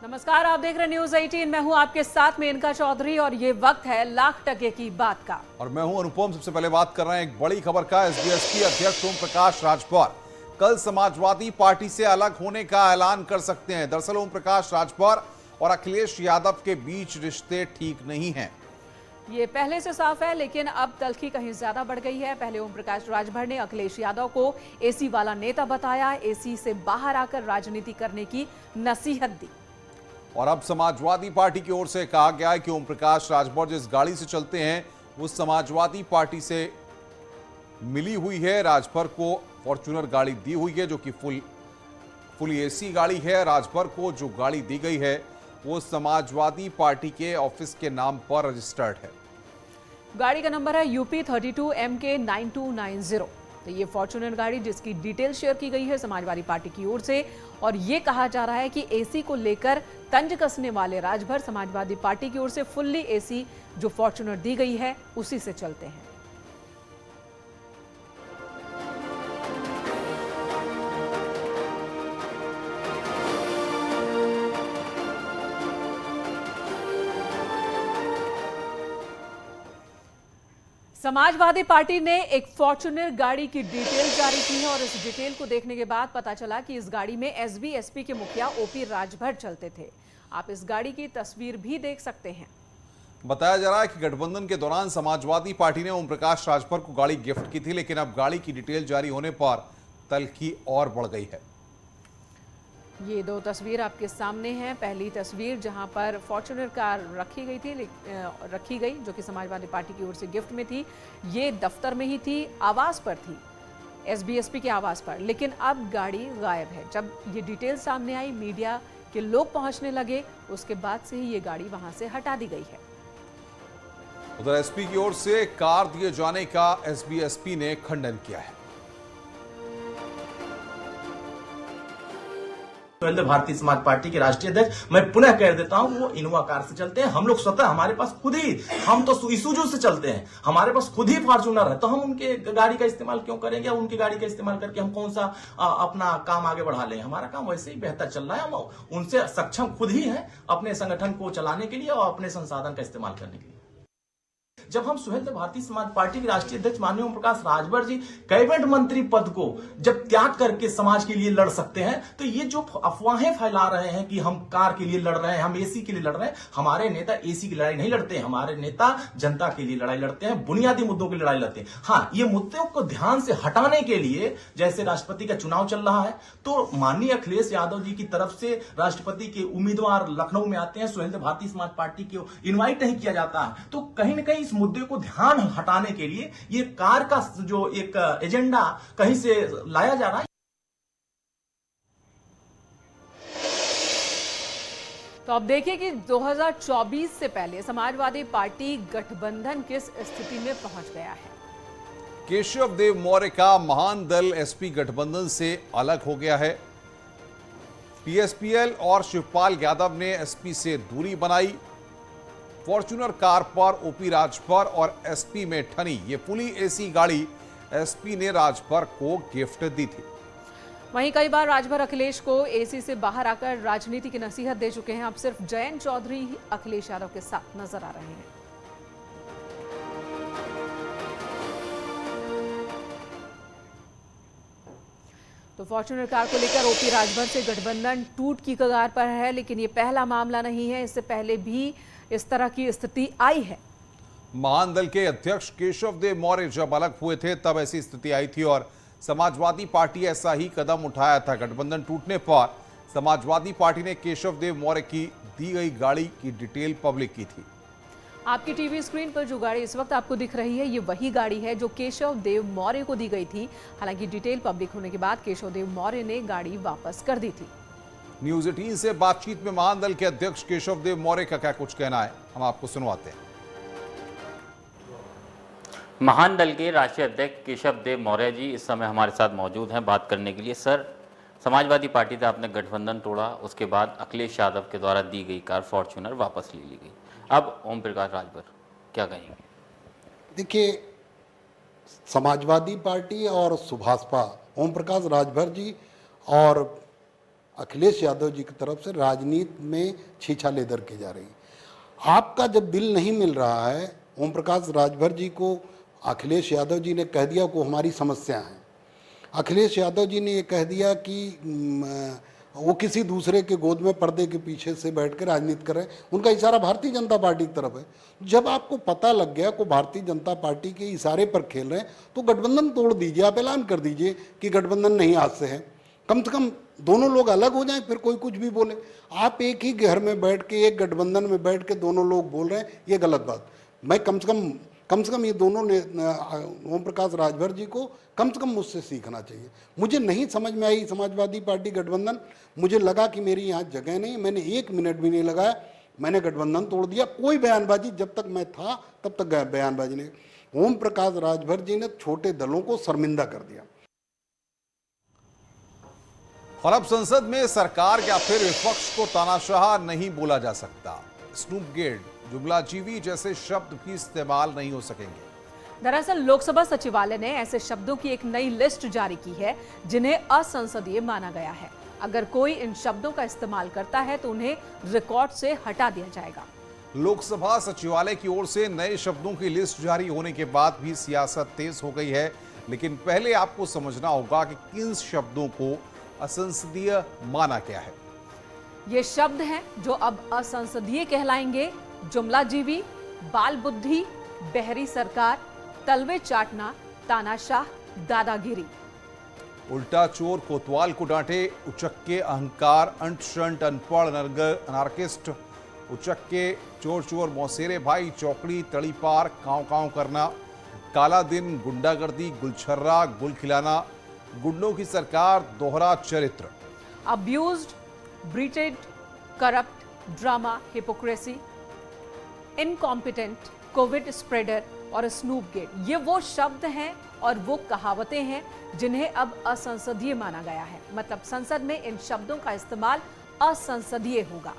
नमस्कार, आप देख रहे न्यूज 18। मैं हूं आपके साथ मेनका चौधरी और ये वक्त है लाख टके की बात का। और मैं हूं अनुपम। सबसे पहले बात कर रहे हैं एक बड़ी खबर का। एसबीएसपी अध्यक्ष ओम प्रकाश राजभर कल समाजवादी पार्टी से अलग होने का ऐलान कर सकते हैं। दरअसल ओम प्रकाश राजभर और अखिलेश यादव के बीच रिश्ते ठीक नहीं हैं। ये पहले से साफ है, लेकिन अब तल्खी कहीं ज्यादा बढ़ गई है। पहले ओम प्रकाश राजभर ने अखिलेश यादव को एसी वाला नेता बताया, एसी से बाहर आकर राजनीति करने की नसीहत दी। और अब समाजवादी पार्टी की ओर से कहा गया है कि ओम प्रकाश राजभर जिस गाड़ी से चलते हैं वो समाजवादी पार्टी से मिली हुई है। राजभर को फॉर्च्यूनर गाड़ी दी हुई है जो कि फुल एसी गाड़ी है। राजभर को जो गाड़ी दी गई है वो समाजवादी पार्टी के ऑफिस के नाम पर रजिस्टर्ड है। गाड़ी का नंबर है UP 32 MK 9290। तो ये फॉर्च्यूनर गाड़ी जिसकी डिटेल शेयर की गई है समाजवादी पार्टी की ओर से, और ये कहा जा रहा है कि एसी को लेकर तंज कसने वाले राजभर समाजवादी पार्टी की ओर से फुल्ली एसी जो फॉर्च्यूनर दी गई है उसी से चलते हैं। समाजवादी पार्टी ने एक फॉर्च्यूनर गाड़ी की डिटेल जारी की है और इस डिटेल को देखने के बाद पता चला कि इस गाड़ी में SBSP के मुखिया OP राजभर चलते थे। आप इस गाड़ी की तस्वीर भी देख सकते हैं। बताया जा रहा है कि गठबंधन के दौरान समाजवादी पार्टी ने ओम प्रकाश राजभर को गाड़ी गिफ्ट की थी, लेकिन अब गाड़ी की डिटेल जारी होने पर तल्खी और बढ़ गई है। ये दो तस्वीर आपके सामने हैं। पहली तस्वीर जहां पर फॉर्च्यूनर कार रखी गई जो कि समाजवादी पार्टी की ओर से गिफ्ट में थी। ये दफ्तर में ही थी, आवास पर थी, SBSP के आवास पर, लेकिन अब गाड़ी गायब है। जब ये डिटेल सामने आई, मीडिया के लोग पहुंचने लगे, उसके बाद से ही ये गाड़ी वहां से हटा दी गई है। उधर SP की ओर से कार दिए जाने का SBSP ने खंडन किया है। भारतीय समाज पार्टी के राष्ट्रीय अध्यक्ष, मैं पुनः कह देता हूं, वो इनोवा कार से चलते हैं। हम लोग स्वतः, हमारे पास खुद ही, हम तो ईसुजू से चलते हैं, हमारे पास खुद ही फॉर्च्यूनर है, तो हम उनके गाड़ी का इस्तेमाल क्यों करेंगे? उनकी गाड़ी का इस्तेमाल करके हम कौन सा अपना काम आगे बढ़ा लें? हमारा काम वैसे ही बेहतर चल रहा है। हम उनसे सक्षम खुद ही हैं अपने संगठन को चलाने के लिए और अपने संसाधन का इस्तेमाल करने के लिए। जब हम सुहेलदेव भारतीय समाज पार्टी के राष्ट्रीय अध्यक्ष माननीय ओम प्रकाश राजभर जी कैबिनेट मंत्री पद को जब त्याग करके समाज के लिए लड़ सकते हैं, तो ये जो अफवाहें फैला रहे हैं कि हम कार के लिए लड़ रहे हैं, हम एसी के लिए लड़ रहे हैं, हमारे नेता एसी की लड़ाई नहीं लड़ते हैं। हमारे नेता जनता के लिए लड़ाई लड़ते हैं, बुनियादी मुद्दों की लड़ाई लड़ते हैं। हाँ, ये मुद्दों को ध्यान से हटाने के लिए, जैसे राष्ट्रपति का चुनाव चल रहा है, तो माननीय अखिलेश यादव जी की तरफ से राष्ट्रपति के उम्मीदवार लखनऊ में आते हैं, सुहेलदेव भारतीय समाज पार्टी को इन्वाइट नहीं किया जाता है, तो कहीं ना कहीं इस मुद्दे को ध्यान हटाने के लिए ये कार का जो एक एजेंडा कहीं से लाया जा रहा है। तो अब देखिए कि 2024 से पहले समाजवादी पार्टी गठबंधन किस स्थिति में पहुंच गया है। केशव देव मौर्य का महान दल SP गठबंधन से अलग हो गया है। PSPL और शिवपाल यादव ने SP से दूरी बनाई। फॉर्च्यूनर कार पर OP राजभर और SP में ठनी ये फुली एसी गाड़ी SP ने राजभर को गिफ्ट दी थी। वहीं कई बार राजभर अखिलेश को एसी से बाहर आकर राजनीति की नसीहत दे चुके हैं। अब सिर्फ जयंत चौधरी ही अखिलेश यादव के साथ नजर आ रहे हैं। तो फॉर्च्यूनर कार को लेकर OP राजभर से गठबंधन टूट की कगार पर है, लेकिन ये पहला मामला नहीं है। इससे पहले भी इस तरह की स्थिति आई है। महान दल के अध्यक्ष केशव देव मौर्य जब अलग हुए थे तब ऐसी स्थिति आई थी और समाजवादी पार्टी ऐसा ही कदम उठाया था। गठबंधन टूटने पर समाजवादी पार्टी ने केशव देव मौर्य की दी गई गाड़ी की डिटेल पब्लिक की थी। आपकी टीवी स्क्रीन पर जो गाड़ी इस वक्त आपको दिख रही है, ये वही गाड़ी है जो केशव देव मौर्य को दी गई थी। हालांकि डिटेल पब्लिक होने के बाद केशव देव मौर्य ने गाड़ी वापस कर दी थी। न्यूज 18 से बातचीत में महान दल के अध्यक्ष केशव देव मौर्य का क्या कुछ कहना है, हम आपको सुनवाते हैं। महान दल के राष्ट्रीय अध्यक्ष केशव देव मौर्य जी इस समय हमारे साथ मौजूद हैं बात करने के लिए। सर, समाजवादी पार्टी से आपने गठबंधन तोड़ा, उसके बाद अखिलेश यादव के द्वारा दी गई कार फॉर्च्यूनर वापस ले ली गई, अब ओम प्रकाश राजभर क्या कहेंगे? देखिए, समाजवादी पार्टी और सुभाषपा, ओम प्रकाश राजभर जी और अखिलेश यादव जी की तरफ से राजनीति में छीछा लेदर की जा रही है। आपका जब दिल नहीं मिल रहा है, ओम प्रकाश राजभर जी को अखिलेश यादव जी ने कह दिया को हमारी समस्या है। अखिलेश यादव जी ने ये कह दिया कि वो किसी दूसरे के गोद में पर्दे के पीछे से बैठ कर राजनीति कर रहे हैं। उनका इशारा भारतीय जनता पार्टी की तरफ है। जब आपको पता लग गया को भारतीय जनता पार्टी के इशारे पर खेल रहे हैं तो गठबंधन तोड़ दीजिए, आप ऐलान कर दीजिए कि गठबंधन नहीं आज से है। कम से कम दोनों लोग अलग हो जाएं, फिर कोई कुछ भी बोले। आप एक ही घर में बैठ के, एक गठबंधन में बैठ के दोनों लोग बोल रहे हैं, ये गलत बात। मैं कम से कम ये दोनों ने ओम प्रकाश राजभर जी को कम से कम मुझसे सीखना चाहिए। मुझे नहीं समझ में आई समाजवादी पार्टी गठबंधन। मुझे लगा कि मेरी यहाँ जगह नहीं, मैंने 1 मिनट भी नहीं लगाया, मैंने गठबंधन तोड़ दिया। कोई बयानबाजी, जब तक मैं था तब तक बयानबाजी नहीं। ओम प्रकाश राजभर जी ने छोटे दलों को शर्मिंदा कर दिया। और अब संसद में सरकार या फिर विपक्ष को तानाशाह नहीं बोला जा सकता। स्नूपगेट, जुमलाजीवी जैसे शब्द भी इस्तेमाल नहीं हो सकेंगे। दरअसल लोकसभा सचिवालय ने ऐसे शब्दों की एक नई लिस्ट जारी की है जिन्हें असंसदीय माना गया है। अगर कोई इन शब्दों का इस्तेमाल करता है तो उन्हें रिकॉर्ड से हटा दिया जाएगा। लोकसभा सचिवालय की ओर से नए शब्दों की लिस्ट जारी होने के बाद भी सियासत तेज हो गई है, लेकिन पहले आपको समझना होगा कि किन शब्दों को असंसदीय माना गया है। ये शब्द हैं जो अब असंसदीय कहलाएंगे: जुमलाजीवी, बाल बुद्धि, बहरी सरकार, तलवे चाटना, तानाशाह, दादागिरी। उल्टा चोर कोतवाल को डांटे, उचक्के अहंकार, अंट शंट अनपढ़ अनार्किस्ट, उचक्के चोर चोर मौसेरे भाई, चौकड़ी तड़ीपार, कांव कांव करना, काला दिन, गुंडागर्दी, गुलछर्रा, गुल खिलाना, गुंडों की सरकार, दोहरा चरित्र। अब्यूज्ड, ब्रीटेड, corrupt, drama, hypocrisy, incompetent, Covid spreader और स्नूपगेट, ये वो शब्द हैं और वो कहावतें हैं जिन्हें अब असंसदीय माना गया है। मतलब संसद में इन शब्दों का इस्तेमाल असंसदीय होगा।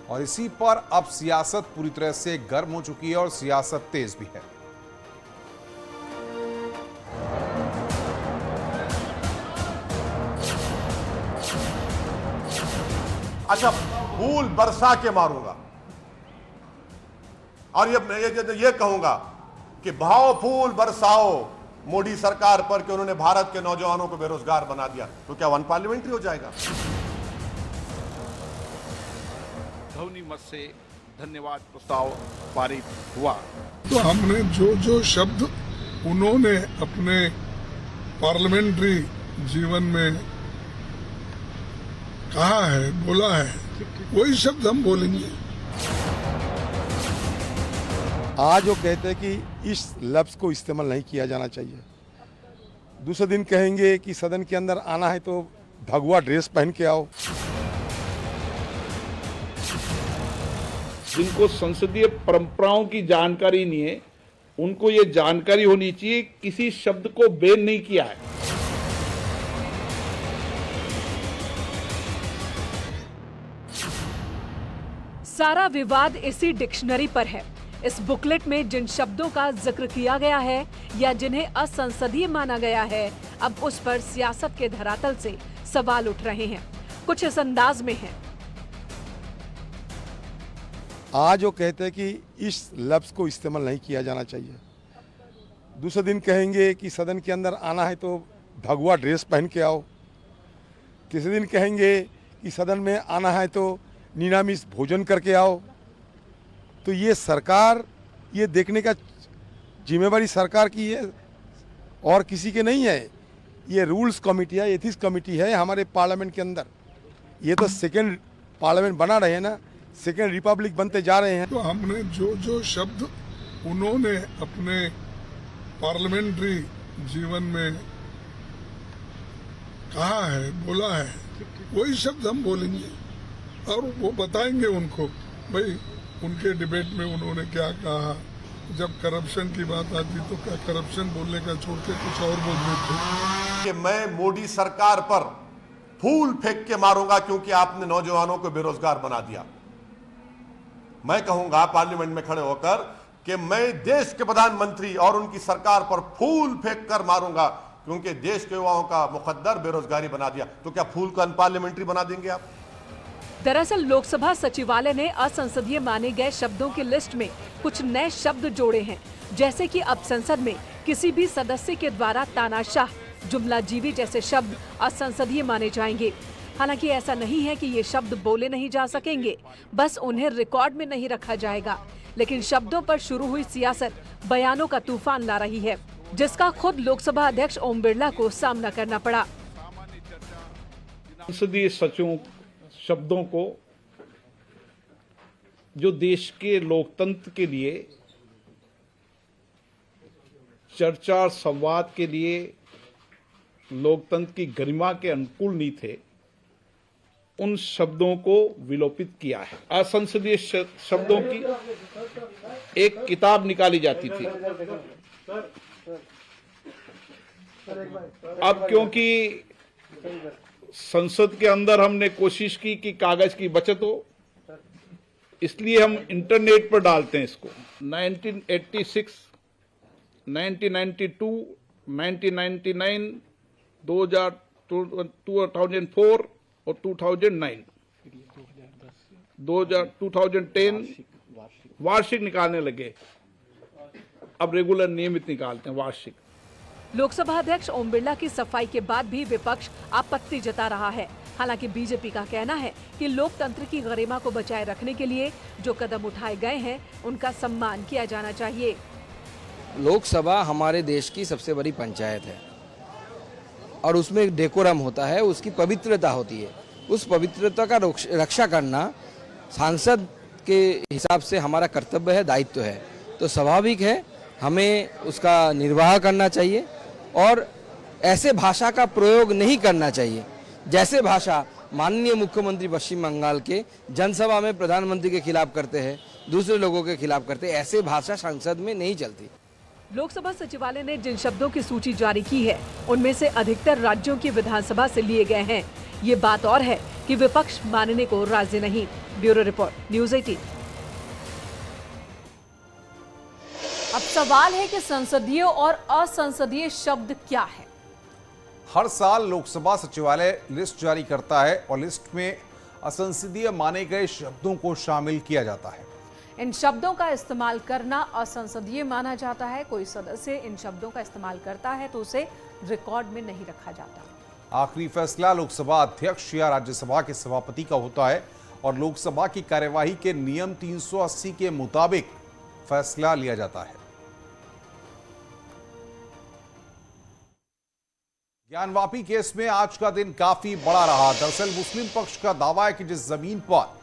और इसी पर अब सियासत पूरी तरह से गर्म हो चुकी है और सियासत तेज भी है। अच्छा, फूल बरसा के मारूंगा और ये कहूंगा कि भाव फूल बरसाओ मोदी सरकार पर कि उन्होंने भारत के नौजवानों को बेरोजगार बना दिया, तो क्या वन पार्लियामेंट्री हो जाएगा? ध्वनि मत से धन्यवाद प्रस्ताव पारित हुआ। तो हमने जो शब्द उन्होंने अपने पार्लियामेंट्री जीवन में कहा है, बोला है, वही शब्द हम बोलेंगे। आज वो कहते हैं कि इस लफ्ज को इस्तेमाल नहीं किया जाना चाहिए। दूसरे दिन कहेंगे कि सदन के अंदर आना है तो भगवा ड्रेस पहन के आओ। जिनको संसदीय परंपराओं की जानकारी नहीं है, उनको ये जानकारी होनी चाहिए किसी शब्द को बैन नहीं किया है। सारा विवाद इसी डिक्शनरी पर है। इस बुकलेट में जिन शब्दों का जिक्र किया गया है या जिन्हें असंसदीय माना गया है, अब उस पर सियासत के धरातल से सवाल उठ रहे हैं। कुछ इस अंदाज में है। आज वो कहते हैं कि इस लफ्ज को इस्तेमाल नहीं किया जाना चाहिए। दूसरे दिन कहेंगे कि सदन के अंदर आना है तो भगवा ड्रेस पहन के आओ। तीसरे दिन कहेंगे कि सदन में आना है तो निरामिष भोजन करके आओ। तो ये सरकार, ये देखने का जिम्मेवारी सरकार की है और किसी के नहीं है। ये रूल्स कमेटी है, एथिक्स कमेटी है हमारे पार्लियामेंट के अंदर। ये तो सेकेंड पार्लियामेंट बना रहे हैं ना, सेकेंड रिपब्लिक बनते जा रहे हैं। तो हमने जो शब्द उन्होंने अपने पार्लियामेंट्री जीवन में कहा है, बोला है, वही शब्द हम बोलेंगे और वो बताएंगे उनको, भाई उनके डिबेट में उन्होंने क्या कहा। जब करप्शन की बात आती तो क्या करप्शन बोलने का छोड़ के कुछ और बोल देते कि मैं मोदी सरकार पर फूल फेंक के मारूंगा क्योंकि आपने नौजवानों को बेरोजगार बना दिया। मैं कहूंगा पार्लियामेंट में खड़े होकर कि मैं देश के प्रधानमंत्री और उनकी सरकार पर फूल फेंक कर मारूंगा क्योंकि देश के युवाओं का मुकद्दर बेरोजगारी बना दिया। तो क्या फूल को अनपार्लियामेंट्री बना देंगे आप? दरअसल लोकसभा सचिवालय ने असंसदीय माने गए शब्दों की लिस्ट में कुछ नए शब्द जोड़े हैं, जैसे कि अब संसद में किसी भी सदस्य के द्वारा तानाशाह, जुमलाजीवी जैसे शब्द असंसदीय माने जाएंगे। हालांकि ऐसा नहीं है कि ये शब्द बोले नहीं जा सकेंगे, बस उन्हें रिकॉर्ड में नहीं रखा जाएगा। लेकिन शब्दों पर शुरू हुई सियासत बयानों का तूफान ला रही है, जिसका खुद लोकसभा अध्यक्ष ओम बिरला को सामना करना पड़ा। संसदीय शब्दों को जो देश के लोकतंत्र के लिए, चर्चा और संवाद के लिए, लोकतंत्र की गरिमा के अनुकूल नहीं थे, उन शब्दों को विलोपित किया है। असंसदीय शब्दों की एक किताब निकाली जाती थी। अब क्योंकि संसद के अंदर हमने कोशिश की कि कागज की बचत हो, इसलिए हम इंटरनेट पर डालते हैं इसको। 1986, 1992, 1999, 2004 और 2009, 2010 वार्षिक निकालने लगे। अब रेगुलर नियमित निकालते हैं वार्षिक। लोकसभा अध्यक्ष ओम बिरला की सफाई के बाद भी विपक्ष आपत्ति जता रहा है। हालांकि बीजेपी का कहना है कि लोकतंत्र की गरिमा को बचाए रखने के लिए जो कदम उठाए गए हैं, उनका सम्मान किया जाना चाहिए। लोकसभा हमारे देश की सबसे बड़ी पंचायत है और उसमें एक डेकोरम होता है, उसकी पवित्रता होती है। उस पवित्रता का रक्षा करना सांसद के हिसाब से हमारा कर्तव्य है, दायित्व है। तो स्वाभाविक है हमें उसका निर्वाह करना चाहिए और ऐसे भाषा का प्रयोग नहीं करना चाहिए जैसे भाषा माननीय मुख्यमंत्री पश्चिम बंगाल के जनसभा में प्रधानमंत्री के खिलाफ करते हैं, दूसरे लोगों के खिलाफ करते हैं। ऐसे भाषा संसद में नहीं चलती। लोकसभा सचिवालय ने जिन शब्दों की सूची जारी की है, उनमें से अधिकतर राज्यों की विधानसभा से लिए गए हैं। ये बात और है कि विपक्ष मानने को राजी नहीं। Bureau report, news 18। अब सवाल है कि संसदीय और असंसदीय शब्द क्या है। हर साल लोकसभा सचिवालय लिस्ट जारी करता है और लिस्ट में असंसदीय माने गए शब्दों को शामिल किया जाता है। इन शब्दों का इस्तेमाल करना असंसदीय माना जाता है। कोई सदस्य इन शब्दों का इस्तेमाल करता है तो उसे रिकॉर्ड में नहीं रखा जाता। आखिरी फैसला लोकसभा अध्यक्ष या राज्यसभा के सभापति का होता है और लोकसभा की कार्यवाही के नियम 380 के मुताबिक फैसला लिया जाता है। ज्ञानवापी केस में आज का दिन काफी बड़ा रहा। दरअसल मुस्लिम पक्ष का दावा है कि जिस जमीन पर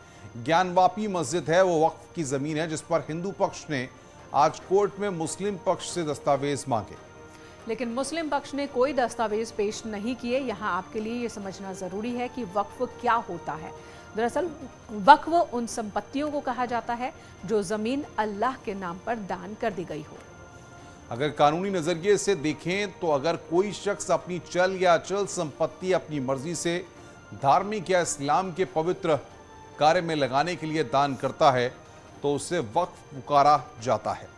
ज्ञानवापी मस्जिद है वो वक्फ की जमीन है, जिस पर हिंदू पक्ष ने आज कोर्ट में मुस्लिम पक्ष से दस्तावेज मांगे। लेकिन मुस्लिम पक्ष ने कोई दस्तावेज पेश नहीं किए। यहाँ आपके लिए ये समझना जरूरी है कि वक्फ क्या होता है। दरअसल वक्फ उन संपत्तियों को कहा जाता है जो जमीन अल्लाह के नाम पर दान कर दी गई हो। अगर कानूनी नजरिए से देखें तो अगर कोई शख्स अपनी चल या अचल संपत्ति अपनी मर्जी से धार्मिक या इस्लाम के पवित्र कार्य में लगाने के लिए दान करता है तो उसे वक्फ पुकारा जाता है।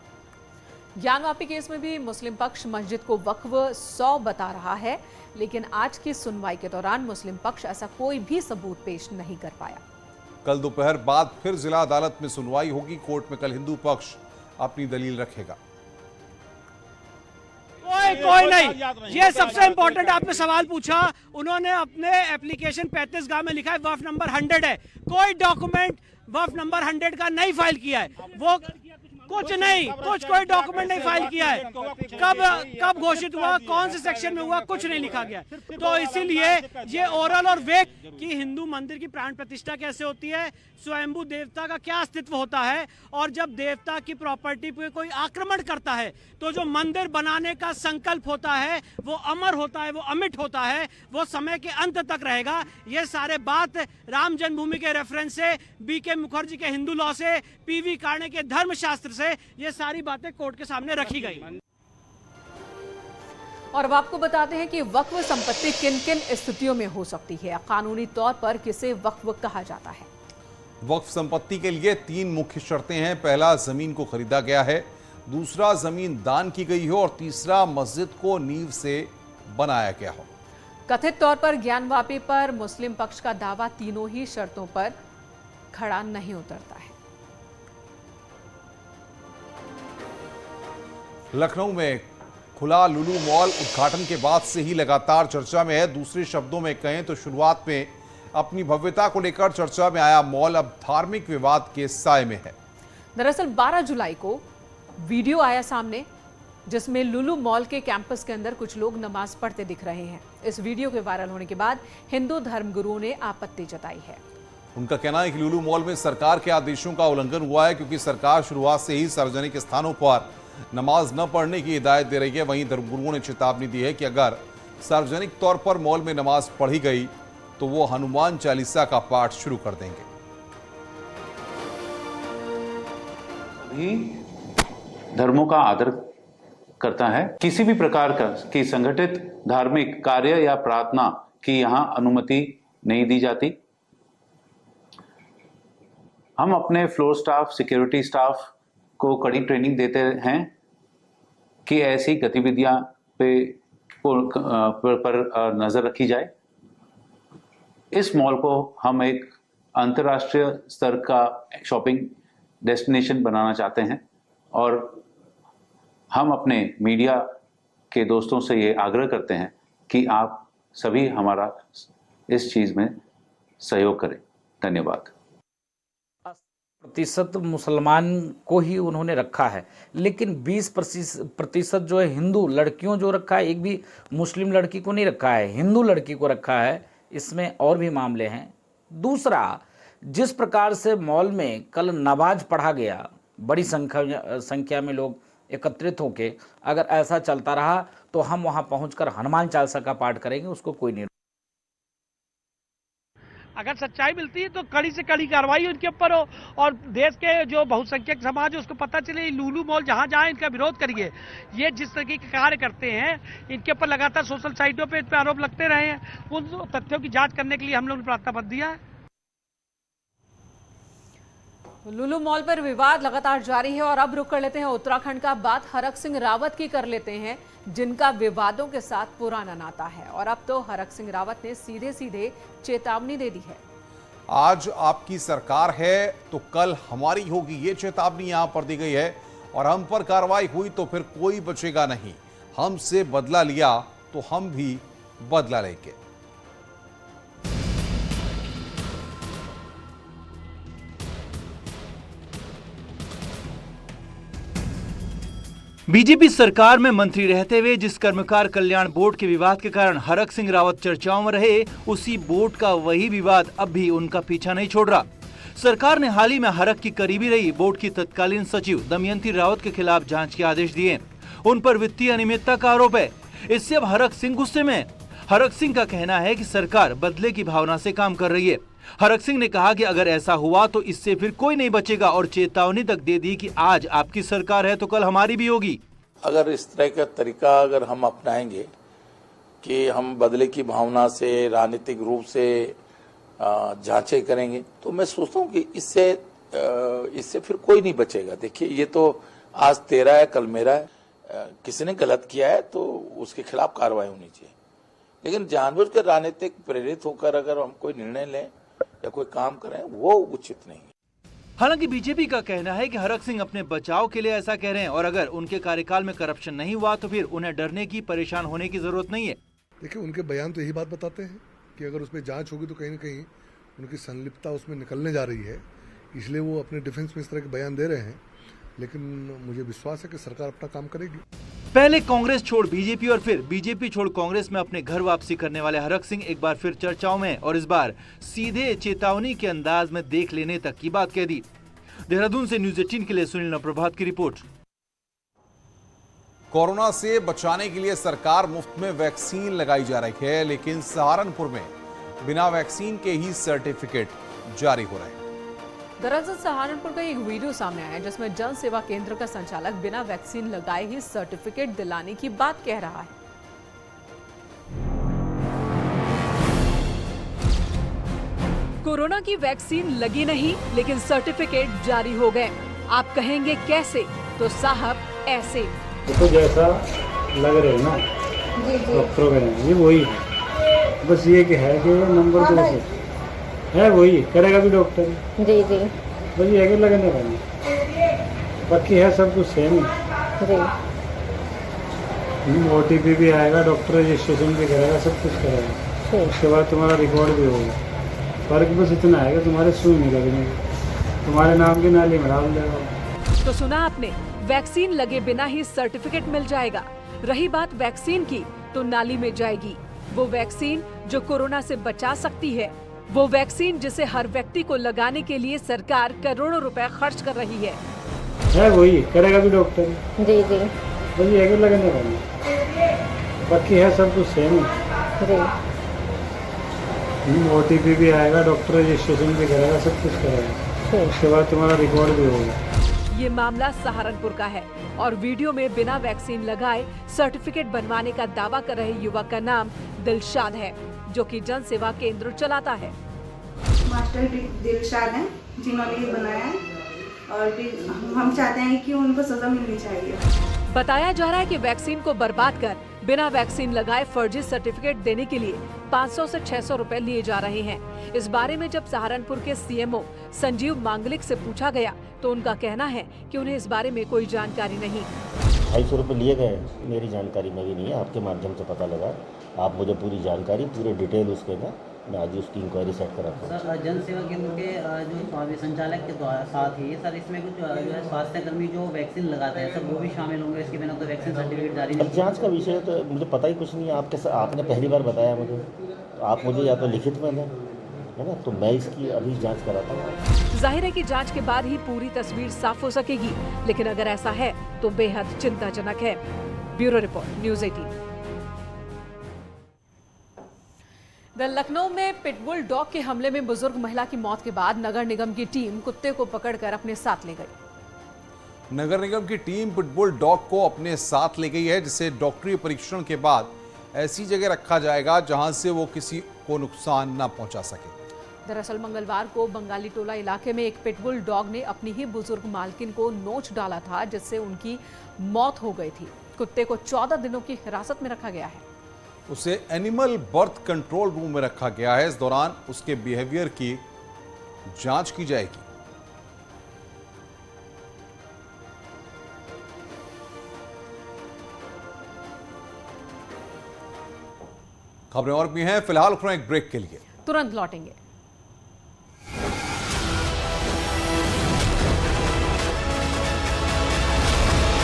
ज्ञानवापी केस में भी मुस्लिम पक्ष मस्जिद को वक्फ 100 बता रहा है, लेकिन आज की सुनवाई के दौरान मुस्लिम पक्ष ऐसा कोई भी सबूत पेश नहीं कर पाया। कल दोपहर बाद फिर जिला अदालत में सुनवाई होगी। कोर्ट में कल हिंदू पक्ष अपनी दलील रखेगा। कोई नहीं। ये सबसे इम्पोर्टेंट आपने सवाल पूछा। उन्होंने अपने एप्लीकेशन 35 में लिखा है वक्फ नंबर 100 है। कोई डॉक्यूमेंट वक्फ नंबर 100 का नहीं फाइल किया है। वो कुछ नहीं, कोई डॉक्यूमेंट नहीं फाइल किया है। कब घोषित हुआ, कौन से सेक्शन में हुआ, कुछ नहीं लिखा गया। तो इसीलिए ये ओरल और वेक कि हिंदू मंदिर की प्राण प्रतिष्ठा कैसे होती है, स्वयंभू देवता का क्या अस्तित्व होता है, और जब देवता की प्रॉपर्टी पे कोई आक्रमण करता है तो जो मंदिर बनाने का संकल्प होता है वो अमर होता है, वो अमिट होता है, वो समय के अंत तक रहेगा। ये सारे बात राम जन्मभूमि के रेफरेंस से, बीके मुखर्जी के हिंदू लॉ से, पीवी कार्णे के धर्मशास्त्र से ये सारी बातें कोर्ट के सामने रखी गई। और अब आपको बताते हैं कि वक्फ संपत्ति किन किन स्थितियों में हो सकती है। कानूनी तौर पर किसे वक्फ कहा जाता है। वक्फ संपत्ति के लिए 3 मुख्य शर्तें हैं। पहला, जमीन को खरीदा गया है, दूसरा, जमीन दान की गई हो, और तीसरा, मस्जिद को नींव से बनाया गया हो। कथित तौर पर ज्ञानवापी पर मुस्लिम पक्ष का दावा तीनों ही शर्तों पर खड़ा नहीं उतरता है। लखनऊ में खुला लुलु मॉल उद्घाटन के बाद से ही लगातार चर्चा में है। दूसरे शब्दों में कहें तो शुरुआत में अपनी भव्यता को लेकर चर्चा में आया मॉल अब धार्मिक विवाद के साए में है। दरअसल 12 जुलाई को वीडियो आया सामने जिसमें लुलु मॉल के कैंपस के अंदर कुछ लोग नमाज पढ़ते दिख रहे हैं। इस वीडियो के वायरल होने के बाद हिंदू धर्मगुरुओं ने आपत्ति जताई है। उनका कहना है कि लुलु मॉल में सरकार के आदेशों का उल्लंघन हुआ है, क्योंकि सरकार शुरुआत से ही सार्वजनिक स्थानों पर नमाज न पढ़ने की हिदायत दे रही है। वहीं धर्मगुरुओं ने चेतावनी दी है कि अगर सार्वजनिक तौर पर मॉल में नमाज पढ़ी गई तो वो हनुमान चालीसा का पाठ शुरू कर देंगे। धर्मों का आदर करता है। किसी भी प्रकार का की संगठित धार्मिक कार्य या प्रार्थना की यहां अनुमति नहीं दी जाती। हम अपने फ्लोर स्टाफ, सिक्योरिटी स्टाफ को कड़ी ट्रेनिंग देते हैं कि ऐसी गतिविधियां पर नजर रखी जाए। इस मॉल को हम एक अंतर्राष्ट्रीय स्तर का शॉपिंग डेस्टिनेशन बनाना चाहते हैं और हम अपने मीडिया के दोस्तों से ये आग्रह करते हैं कि आप सभी हमारा इस चीज में सहयोग करें। धन्यवाद। प्रतिशत मुसलमान को ही उन्होंने रखा है, लेकिन 20% जो है हिंदू लड़कियों जो रखा है, एक भी मुस्लिम लड़की को नहीं रखा है, हिंदू लड़की को रखा है। इसमें और भी मामले हैं। दूसरा, जिस प्रकार से मॉल में कल नमाज पढ़ा गया, बड़ी संख्या में लोग एकत्रित होके, अगर ऐसा चलता रहा तो हम वहां पहुंचकर हनुमान चालीसा का पाठ करेंगे, उसको कोई नहीं। अगर सच्चाई मिलती है तो कड़ी से कड़ी कार्रवाई उनके ऊपर हो और देश के जो बहुसंख्यक समाज है उसको पता चले लुलु मॉल जहां जहां इनका विरोध करिए। ये जिस तरीके के कार्य करते हैं इनके ऊपर लगातार सोशल साइटों पे इन पे आरोप लगते रहे हैं, उन तथ्यों की जांच करने के लिए हम लोग ने प्रार्थना पत्र दिया है। लुलु मॉल पर विवाद लगातार जारी है और अब रुक कर लेते हैं उत्तराखंड का। बात हरक सिंह रावत की कर लेते हैं, जिनका विवादों के साथ पुराना नाता है और अब तो हरक सिंह रावत ने सीधे सीधे चेतावनी दे दी है। आज आपकी सरकार है तो कल हमारी होगी, ये चेतावनी यहां पर दी गई है और हम पर कार्रवाई हुई तो फिर कोई बचेगा नहीं। हमसे बदला लिया तो हम भी बदला लेंगे। बीजेपी सरकार में मंत्री रहते हुए जिस कर्मकार कल्याण बोर्ड के विवाद के कारण हरक सिंह रावत चर्चाओं में रहे, उसी बोर्ड का वही विवाद अब भी उनका पीछा नहीं छोड़ रहा। सरकार ने हाल ही में हरक की करीबी रही बोर्ड की तत्कालीन सचिव दमयंती रावत के खिलाफ जांच के आदेश दिए। उन पर वित्तीय अनियमितता का आरोप है। इससे अब हरक सिंह गुस्से में। हरक सिंह का कहना है कि सरकार बदले की भावना से काम कर रही है। हरक सिंह ने कहा कि अगर ऐसा हुआ तो इससे फिर कोई नहीं बचेगा और चेतावनी तक दे दी कि आज आपकी सरकार है तो कल हमारी भी होगी। अगर इस तरह का तरीका अगर हम अपनाएंगे कि हम बदले की भावना से राजनीतिक रूप से जांचें करेंगे तो मैं सोचता हूँ कि इससे फिर कोई नहीं बचेगा। देखिए, ये तो आज तेरा है कल मेरा है। किसी ने गलत किया है तो उसके खिलाफ कार्रवाई होनी चाहिए, लेकिन जानबूझकर राजनीतिक प्रेरित होकर अगर हम कोई निर्णय लें या कोई काम करें वो उचित नहीं है। हालांकि बीजेपी का कहना है कि हरक सिंह अपने बचाव के लिए ऐसा कह रहे हैं और अगर उनके कार्यकाल में करप्शन नहीं हुआ तो फिर उन्हें डरने की, परेशान होने की जरूरत नहीं है। देखिए, उनके बयान तो यही बात बताते हैं कि अगर उसमें जांच होगी तो कहीं न कहीं उनकी संलिप्तता उसमें निकलने जा रही है, इसलिए वो अपने डिफेंस में इस तरह के बयान दे रहे हैं। लेकिन मुझे विश्वास है कि सरकार अपना काम करेगी। पहले कांग्रेस छोड़ बीजेपी और फिर बीजेपी छोड़ कांग्रेस में अपने घर वापसी करने वाले हरक सिंह एक बार फिर चर्चाओं में और इस बार सीधे चेतावनी के अंदाज में देख लेने तक की बात कह दी। देहरादून से न्यूज़ 18 के लिए सुनील नप्रभात की रिपोर्ट। कोरोना से बचाने के लिए सरकार मुफ्त में वैक्सीन लगाई जा रही है, लेकिन सहारनपुर में बिना वैक्सीन के ही सर्टिफिकेट जारी हो रहे हैं। दरअसल सहारनपुर का एक वीडियो सामने आया जिसमें जन सेवा केंद्र का संचालक बिना वैक्सीन लगाए ही सर्टिफिकेट दिलाने की बात कह रहा है। कोरोना की वैक्सीन लगी नहीं लेकिन सर्टिफिकेट जारी हो गए। आप कहेंगे कैसे? तो साहब ऐसे। तो जैसा लग रहे ना डॉक्टरों का नाम ये वही है, बस ये कि है कि नंबर तो है वही करेगा भी डॉक्टर। जी जी बस ये है कि लगने का बाकी है सब कुछ सेम है। OTP भी आएगा, डॉक्टर रजिस्ट्रेशन भी करेगा, सब कुछ करेगा, उसके बाद तुम्हारा रिकॉर्ड भी होगा। फर्क बस इतना है कि तुम्हारे सुई नहीं लगने, तुम्हारे नाम की नाली में डाल देगा। तो सुना आपने, वैक्सीन लगे बिना ही सर्टिफिकेट मिल जाएगा। रही बात वैक्सीन की, तो नाली में जाएगी वो वैक्सीन जो कोरोना से बचा सकती है, वो वैक्सीन जिसे हर व्यक्ति को लगाने के लिए सरकार करोड़ों रुपए खर्च कर रही है वही करेगा भी डॉक्टर। जी जी बस ये है कि लगने का बाकी है सब कुछ सेम है। OTP भी आएगा, डॉक्टर रजिस्ट्रेशन भी करेगा, सब कुछ करेगा, उसके बाद तुम्हारा रिकॉर्ड भी होगा। ये मामला सहारनपुर का है और वीडियो में बिना वैक्सीन लगाए सर्टिफिकेट बनवाने का दावा कर रहे युवक का नाम दिलशाद है, जो कि जन सेवा केंद्र चलाता है। मास्टर दिलशाद हैं जिन्होंने ये बनाया है और फिर हम चाहते हैं कि उनको सजा मिलनी चाहिए। बताया जा रहा है कि वैक्सीन को बर्बाद कर बिना वैक्सीन लगाए फर्जी सर्टिफिकेट देने के लिए 500 से 600 रुपए लिए जा रहे हैं। इस बारे में जब सहारनपुर के CMO संजीव मांगलिक से पूछा गया तो उनका कहना है कि उन्हें इस बारे में कोई जानकारी नहीं। 250 रुपये लिए गए, मेरी जानकारी में भी नहीं है, आपके माध्यम से पता लगा। आप मुझे पूरी जानकारी, पूरे डिटेल उसके ना मैं आज उसकी इंक्वायरी सेट कराता हूँ। सर जन सेवा केंद्र के जो संचालक के द्वारा साथ ही सर इसमें कुछ जो है स्वास्थ्य कर्मी जो वैक्सीन लगाते हैं सर वो भी शामिल होंगे, इसके बिना तो वैक्सीन सर्टिफिकेट जारी नहीं। जांच का विषय तो मुझे पता ही कुछ नहीं है। आपने पहली बार बताया मुझे, तो आप मुझे या तो लिखित में दें, है ना, तो मैं इसकी अभी जांच कराता हूँ। जाहिर है कि जांच के बाद ही पूरी तस्वीर साफ हो सकेगी, लेकिन अगर ऐसा है तो बेहद चिंताजनक है। Bureau report, news 18। लखनऊ में पिटबुल डॉग के हमले में बुजुर्ग महिला की मौत के बाद नगर निगम की टीम कुत्ते को पकड़कर अपने साथ ले गई। नगर निगम की टीम पिटबुल डॉग को अपने साथ ले गई है, जिसे डॉक्टरी परीक्षण के बाद ऐसी जगह रखा जाएगा जहां से वो किसी को नुकसान न पहुंचा सके। दरअसल मंगलवार को बंगाली टोला इलाके में एक पिटबुल डॉग ने अपनी ही बुजुर्ग मालकिन को नोच डाला था, जिससे उनकी मौत हो गई थी। कुत्ते को 14 दिनों की हिरासत में रखा गया है। उसे एनिमल बर्थ कंट्रोल रूम में रखा गया है। इस दौरान उसके बिहेवियर की जांच की जाएगी। खबरें और भी हैं, फिलहाल रुकना एक ब्रेक के लिए, तुरंत लौटेंगे।